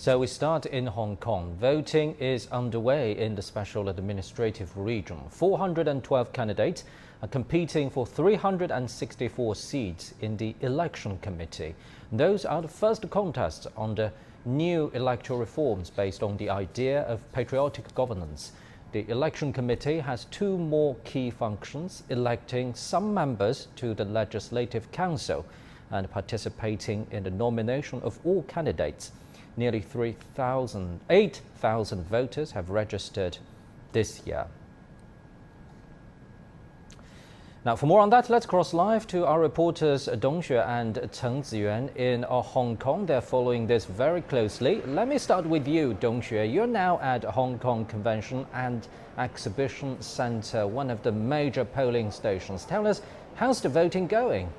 So we start in Hong Kong. Voting is underway in the Special Administrative Region. 412 candidates are competing for 364 seats in the Election Committee. Those are the first contests under new electoral reforms based on the idea of patriotic governance. The Election Committee has two more key functions: electing some members to the Legislative Council and participating in the nomination of all candidates. Nearly 8,000 voters have registered this year. Now, for more on that, let's cross live to our reporters Dong Xue and Chen Ziyuan in Hong Kong. They're following this very closely. Let me start with you, Dong Xue. You're now at Hong Kong Convention and Exhibition Centre, one of the major polling stations. Tell us, how's the voting going?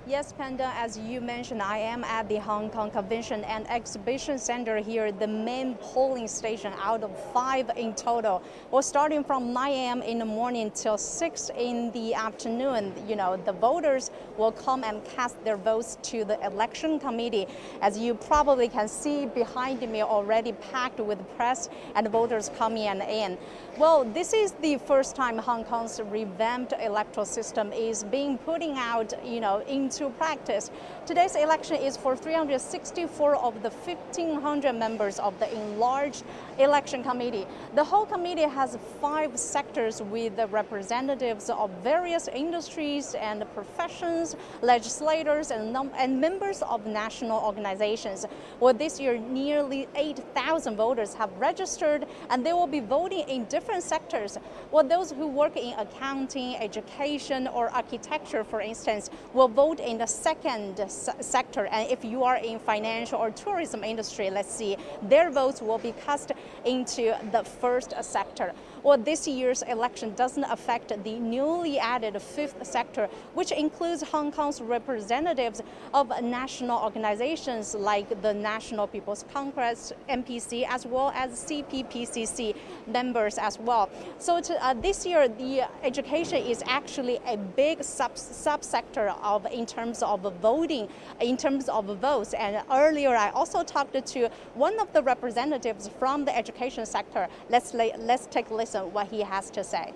Yes, Panda, as you mentioned, I am at the Hong Kong Convention and Exhibition Center here, the main polling station out of 5 in total. Well, starting from 9 a.m. in the morning till 6 in the afternoon, the voters will come and cast their votes to the election committee. As you probably can see behind me, already packed with press and voters coming in. Well, this is the first time Hong Kong's revamped electoral system is being putting out, into practice. Today's election is for 364 of the 1,500 members of the enlarged election committee. The whole committee has 5 sectors with the representatives of various industries and professions, legislators, and members of national organizations. Well, this year, nearly 8,000 voters have registered, and they will be voting in different sectors. Well, those who work in accounting, education, or architecture, for instance, will vote in the second sector. And if you are in financial or tourism industry, let's see, their votes will be cast into the first sector. Well, this year's election doesn't affect the newly added 5th sector, which includes Hong Kong's representatives of national organizations like the National People's Congress, NPC, as well as CPPCC members as well. So this year, the education is actually a big subsector in terms of voting, in terms of votes. And earlier, I also talked to one of the representatives from the education sector. Let's take a listen what he has to say.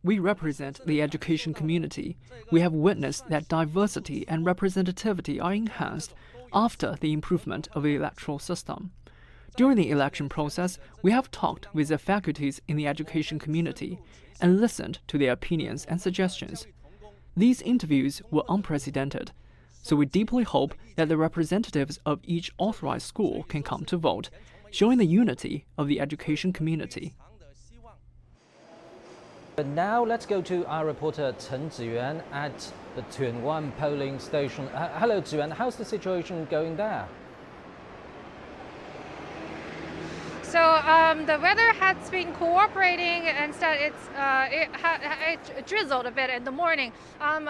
We represent the education community. We have witnessed that diversity and representativity are enhanced after the improvement of the electoral system. During the election process, we have talked with the faculties in the education community and listened to their opinions and suggestions. These interviews were unprecedented, so we deeply hope that the representatives of each authorized school can come to vote, showing the unity of the education community. But now let's go to our reporter Chen Ziyuan at the Tuen Wan polling station. Hello, Ziyuan. How's the situation going there? So the weather has been cooperating, and it drizzled a bit in the morning.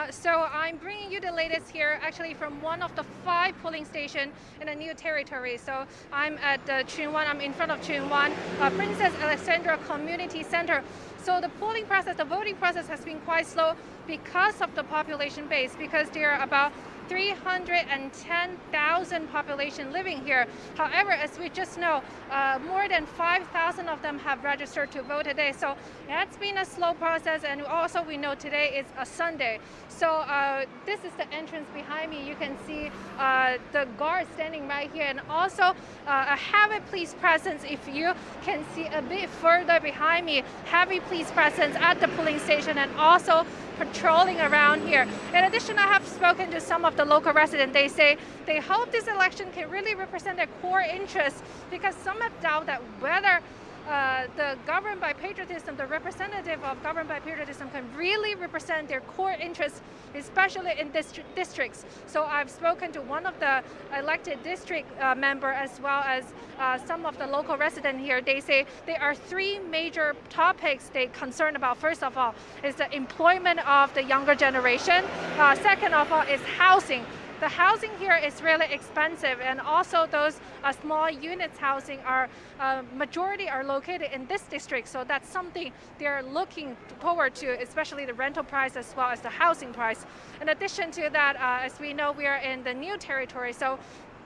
So I'm bringing you the latest here, actually from one of the 5 polling stations in a new territory. So I'm at Tuen Wan. I'm in front of Tuen Wan Princess Alexandra Community Center. So the polling process, the voting process has been quite slow because of the population base, because there are about 310,000 population living here. However, as we just know, more than 5,000 of them have registered to vote today. So it's been a slow process, and also we know today is a Sunday. So this is the entrance behind me. You can see the guard standing right here, and also a heavy police presence. If you can see a bit further behind me, heavy police presence at the polling station and also patrolling around here. In addition, I have spoken to some of the local residents. They say they hope this election can really represent their core interests, because some have doubt that whether the governed by patriotism, the representative of governed by patriotism, can really represent their core interests, especially in districts. So I've spoken to one of the elected district member as well as some of the local residents here. They say there are 3 major topics they concern about. First of all is the employment of the younger generation. Second of all is housing. the housing here is really expensive, and also those small units housing are majority are located in this district. So that's something they're looking forward to, especially the rental price as well as the housing price. In addition to that, as we know, we are in the new territory, so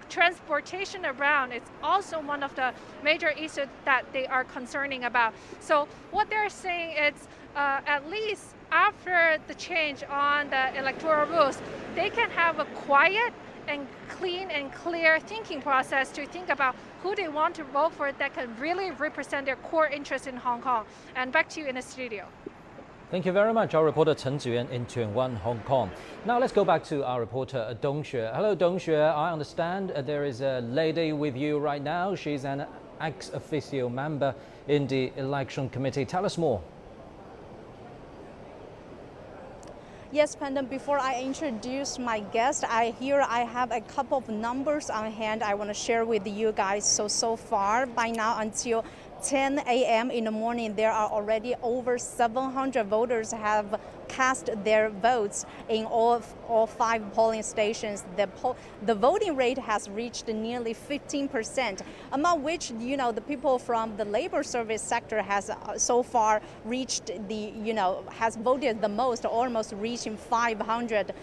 transportation around is also one of the major issues that they are concerning about. So what they're saying is at least after the change on the electoral rules, they can have a quiet and clean and clear thinking process to think about who they want to vote for that can really represent their core interests in Hong Kong. And back to you in the studio. Thank you very much, our reporter Chen Ziyuan in Tuen Wan, Hong Kong. Now let's go back to our reporter Dong Xue. Hello, Dong Xue. I understand there is a lady with you right now. She's an ex officio member in the election committee. Tell us more. Yes, Pandam, before I introduce my guest, I have a couple of numbers on hand I want to share with you guys. So far, by now until 10 a.m. in the morning, there are already over 700 voters have cast their votes in all 5 polling stations. The voting rate has reached nearly 15%, among which, the people from the labor service sector has so far reached has voted the most, almost reaching 500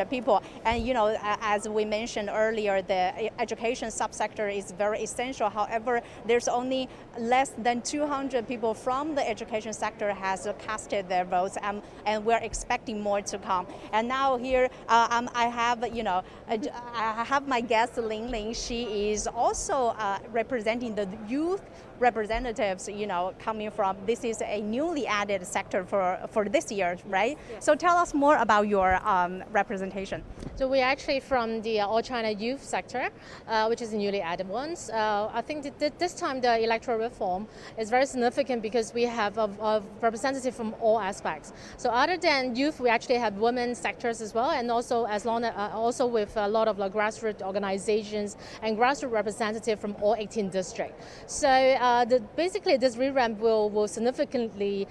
people. And, as we mentioned earlier, the education subsector is very essential. However, there's only less than 200 people from the education sector has casted their votes, and we're expecting more to come. And now here I have my guest Ling Ling. She is also representing the youth representatives, coming from, this is a newly added sector for this year, right? Yes. So tell us more about your representation. So we're actually from the All China Youth sector, which is the newly added ones. I think that this time the electoral reform is very significant because we have a representative from all aspects. So other than youth, we actually have women sectors as well, and also also with a lot of grassroots organizations and grassroots representatives from all 18 districts. So basically this revamp will significantly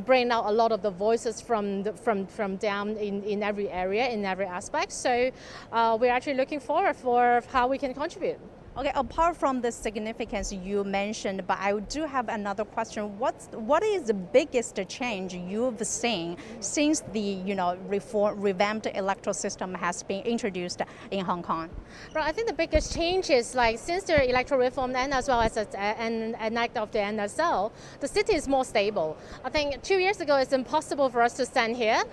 bring out a lot of the voices from down in every area, in every aspect. So we're actually looking forward for how we can contribute. Okay, apart from the significance you mentioned, but I do have another question. What is the biggest change you've seen since the revamped electoral system has been introduced in Hong Kong? Right, I think the biggest change is since the electoral reform and as well as an act of the NSL, the city is more stable. I think 2 years ago it's impossible for us to stand here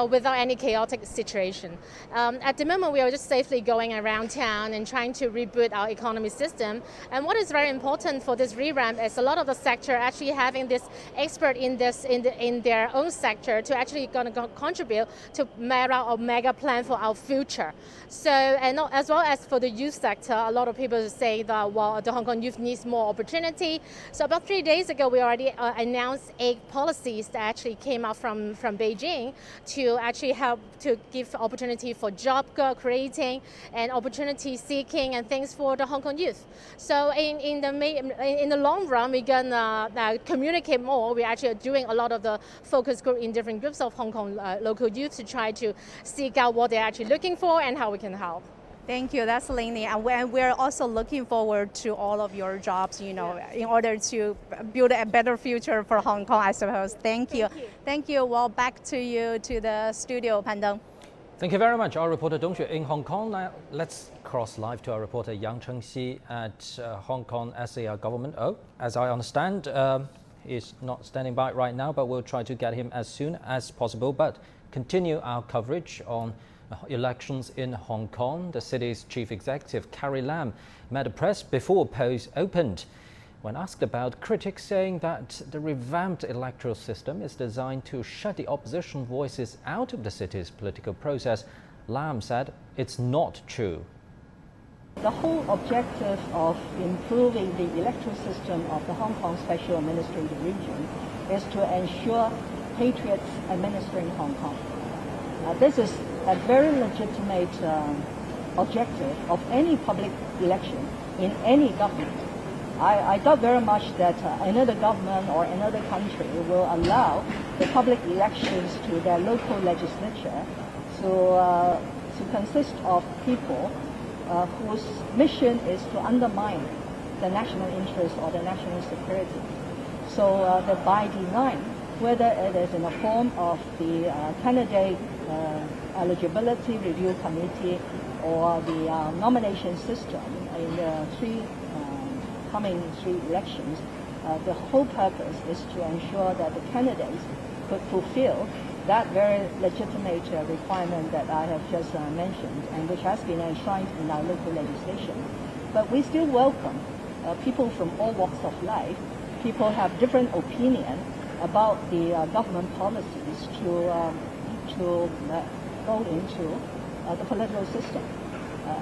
without any chaotic situation. At the moment we are just safely going around town and trying to reboot our economy system. And what is very important for this revamp is a lot of the sector actually having this expert in their own sector to actually going to contribute to mega plan for our future. So, and as well as for the youth sector, a lot of people say that the Hong Kong youth needs more opportunity. So about 3 days ago, we already announced 8 policies that actually came out from Beijing to actually help to give opportunity for job creating and opportunity seeking and things for the Hong Kong youth. So in the long run, we're gonna communicate more. We're actually doing a lot of the focus group in different groups of Hong Kong local youth to try to seek out what they're actually looking for and how we can help. Thank you. That's Ling Ling. And we're also looking forward to all of your jobs, in order to build a better future for Hong Kong, I suppose. Thank you. Thank you. Well, back to you to the studio, Pandong. Thank you very much, our reporter Dong Xue in Hong Kong. Now let's cross live to our reporter Yang Chengxi at Hong Kong SAR government. Oh, as I understand, he's not standing by right now, but we'll try to get him as soon as possible. But continue our coverage on elections in Hong Kong. The city's chief executive, Carrie Lam, met the press before polls opened. When asked about, critics saying that the revamped electoral system is designed to shut the opposition voices out of the city's political process, Lam said it's not true. The whole objective of improving the electoral system of the Hong Kong Special Administrative Region is to ensure patriots administering Hong Kong. This is a very legitimate objective of any public election in any government. I doubt very much that another government or another country will allow the public elections to their local legislature to to consist of people whose mission is to undermine the national interest or the national security. So that by design, whether it is in the form of the candidate eligibility review committee or the nomination system in the coming three elections, the whole purpose is to ensure that the candidates could fulfill that very legitimate requirement that I have just mentioned, and which has been enshrined in our local legislation. But we still welcome people from all walks of life. People have different opinion about the government policies to go into the political system,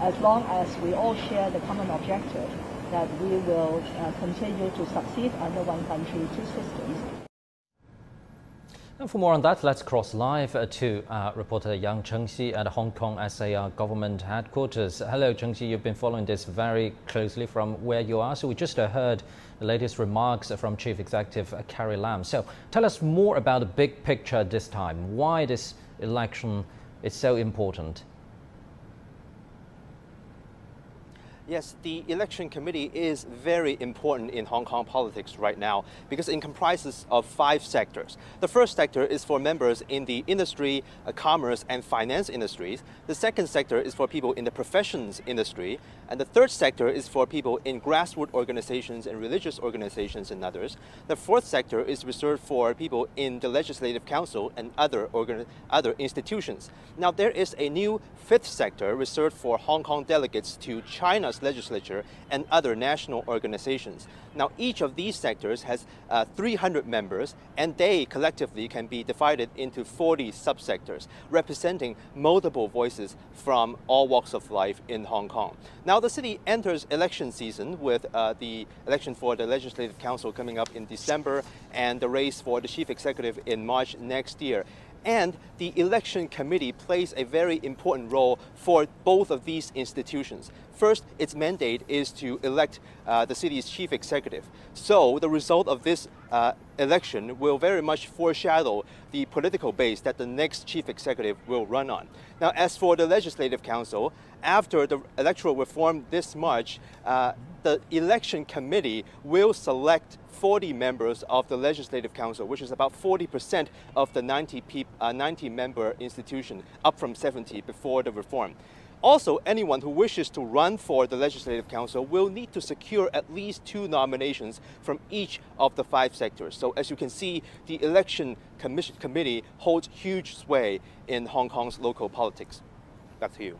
as long as we all share the common objective that we will continue to succeed under one country, two systems. And for more on that, let's cross live to reporter Yang Chengxi at Hong Kong SAR government headquarters. Hello, Chengxi. You've been following this very closely from where you are. So we just heard the latest remarks from Chief Executive Carrie Lam. So tell us more about the big picture this time. Why this election is so important? Yes, the election committee is very important in Hong Kong politics right now because it comprises of 5 sectors. The first sector is for members in the industry, commerce and finance industries. The second sector is for people in the professions industry. And the third sector is for people in grassroots organizations and religious organizations and others. The fourth sector is reserved for people in the Legislative Council and other institutions. Now there is a new fifth sector reserved for Hong Kong delegates to China's legislature and other national organizations. Now each of these sectors has 300 members, and they collectively can be divided into 40 subsectors, representing multiple voices from all walks of life in Hong Kong. Now the city enters election season with the election for the Legislative Council coming up in December and the race for the Chief Executive in March next year. And the election committee plays a very important role for both of these institutions. First, its mandate is to elect the city's chief executive. So the result of this election will very much foreshadow the political base that the next chief executive will run on. Now, as for the Legislative Council, after the electoral reform this March, the election committee will select 40 members of the Legislative Council, which is about 40% of the 90-member institution, up from 70 before the reform. Also, anyone who wishes to run for the Legislative Council will need to secure at least 2 nominations from each of the 5 sectors. So as you can see, the election committee holds huge sway in Hong Kong's local politics. Back to you.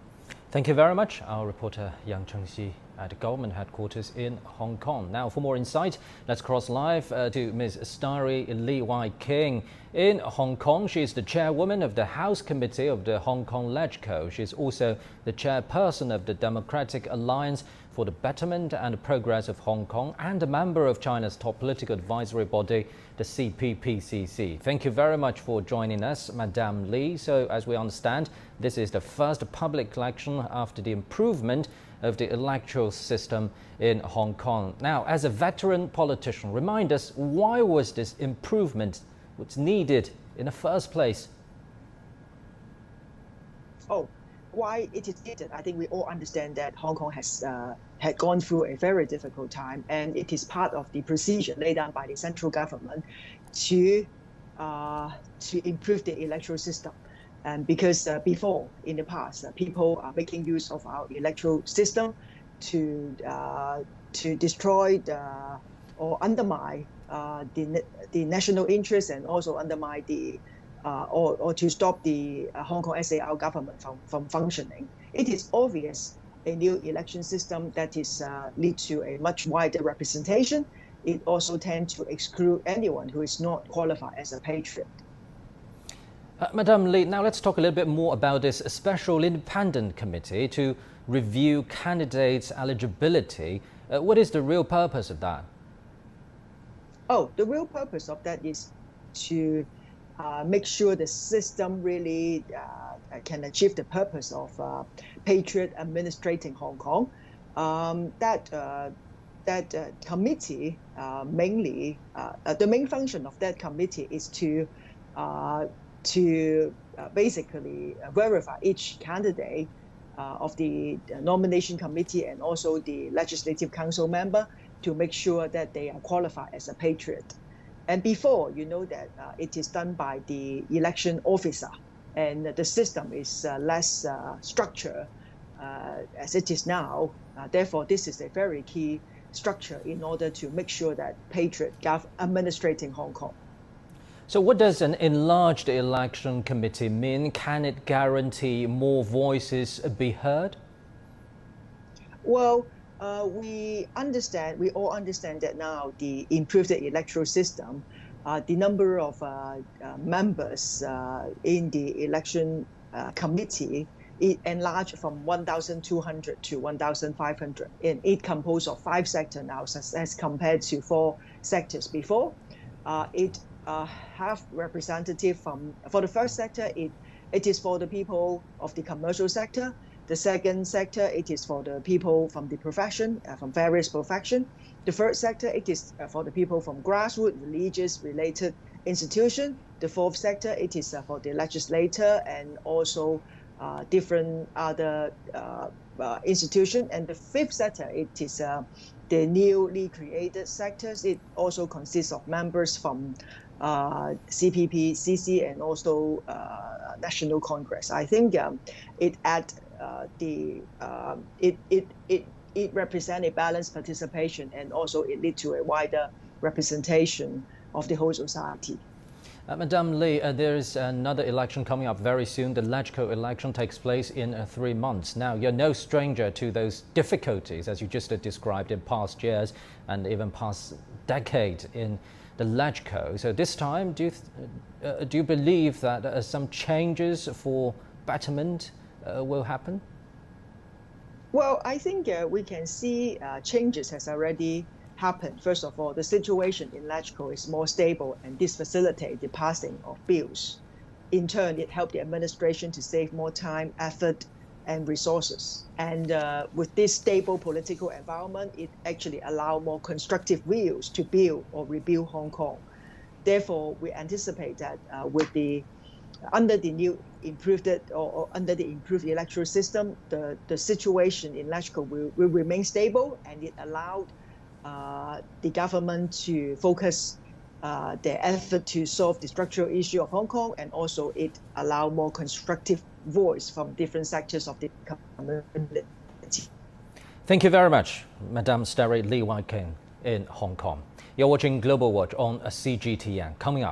Thank you very much, our reporter Yang Chengxi at the government headquarters in Hong Kong. Now, for more insight, let's cross live to Ms. Starry Lee Waiking in Hong Kong. She is the chairwoman of the House Committee of the Hong Kong LegCo. She is also the chairperson of the Democratic Alliance for the Betterment and Progress of Hong Kong and a member of China's top political advisory body, the CPPCC. Thank you very much for joining us, Madame Lee. So, as we understand, this is the first public election after the improvement of the electoral system in Hong Kong. Now, as a veteran politician, remind us, why was this improvement what's needed in the first place? Why it is needed? I think we all understand that Hong Kong has had gone through a very difficult time, and it is part of the procedure laid down by the central government to improve the electoral system. And because before, in the past, people are making use of our electoral system to destroy or undermine the national interest, and also undermine the or to stop the Hong Kong SAR government from functioning. It is obvious a new election system that is lead to a much wider representation. It also tends to exclude anyone who is not qualified as a patriot. Madame Lee, now let's talk a little bit more about this special independent committee to review candidates' eligibility. What is the real purpose of that? The real purpose of that is to make sure the system really can achieve the purpose of patriot administrating Hong Kong. That committee mainly, the main function of that committee is to basically verify each candidate of the nomination committee and also the legislative council member to make sure that they are qualified as a patriot. And before, you know that it is done by the election officer, and the system is less structured as it is now. Therefore, this is a very key structure in order to make sure that patriot administrating Hong Kong. So what does an enlarged election committee mean? Can it guarantee more voices be heard? Well, we all understand that now the improved electoral system, the number of members in the election committee, it enlarged from 1,200 to 1,500, and it composed of 5 sectors now, as compared to 4 sectors before. It have representative for the first sector. It is for the people of the commercial sector. The second sector, it is for the people from the profession, from various professions. The third sector, it is for the people from grassroots, religious related institution. The fourth sector, it is for the legislator and also different other institutions. And the fifth sector, it is the newly created sectors. It also consists of members from CPP, CC, and also National Congress. I think it represents a balanced participation, and also it leads to a wider representation of the whole society. Madam Lee, there is another election coming up very soon. The LegCo election takes place in 3 months. Now, you're no stranger to those difficulties, as you just described, in past years and even past decade in the LegCo. So this time, do you believe that some changes for betterment will happen? Well, I think we can see changes has already happened. First of all, the situation in LegCo is more stable, and this facilitates the passing of bills. In turn, it helped the administration to save more time, effort, and resources. And with this stable political environment, it actually allows more constructive views to build or rebuild Hong Kong. Therefore, we anticipate that under the new improved under the improved electoral system, the situation in LegCo will remain stable, and it allowed the government to focus their effort to solve the structural issue of Hong Kong, and also it allowed more constructive voice from different sectors of the community. Thank you very much, Madam Starry Lee Waiking in Hong Kong. You're watching Global Watch on CGTN. Coming up,